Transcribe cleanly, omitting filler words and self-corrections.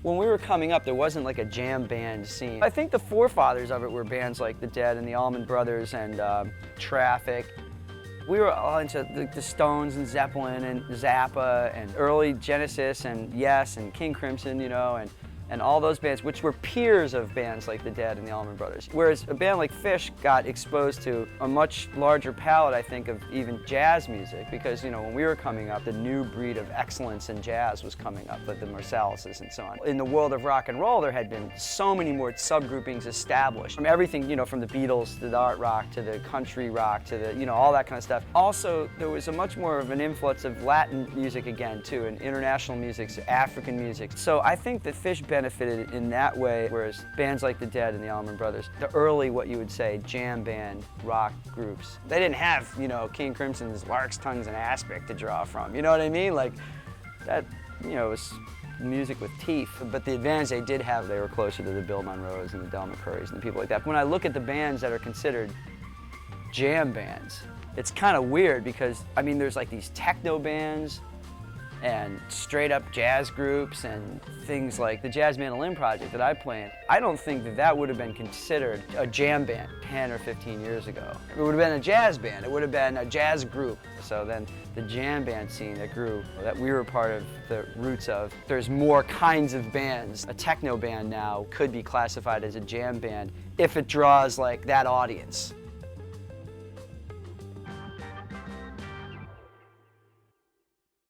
When we were coming up, there wasn't like a jam band scene. I think the forefathers of it were bands like the Dead and the Allman Brothers and Traffic. We were all into the Stones and Zeppelin and Zappa and early Genesis and Yes and King Crimson, you know, and all those bands, which were peers of bands like the Dead and the Allman Brothers. Whereas a band like Phish got exposed to a much larger palette, I think, of even jazz music, because, you know, when we were coming up, the new breed of excellence in jazz was coming up, like the Marsalises and so on. In the world of rock and roll, there had been so many more subgroupings established. From everything, you know, from the Beatles to the art rock to the country rock to the, you know, all that kind of stuff. Also, there was a much more of an influence of Latin music again, too, and international music, African music. So I think that Phish benefited in that way, whereas bands like the Dead and the Allman Brothers, the early, what you would say, jam band rock groups, they didn't have, you know, King Crimson's Larks, Tongues, and Aspic to draw from. You know what I mean? Like, that, you know, was music with teeth. But the advantage they did have, they were closer to the Bill Monroes and the Del McCourys and the people like that. When I look at the bands that are considered jam bands, it's kind of weird because, I mean, there's like these techno bands and straight up jazz groups and things like the Jazz Mandolin Project that I play in. I don't think that that would have been considered a jam band 10 or 15 years ago. It would have been a jazz band. It would have been a jazz group. So then the jam band scene that grew, that we were part of the roots of, there's more kinds of bands. A techno band now could be classified as a jam band if it draws like that audience.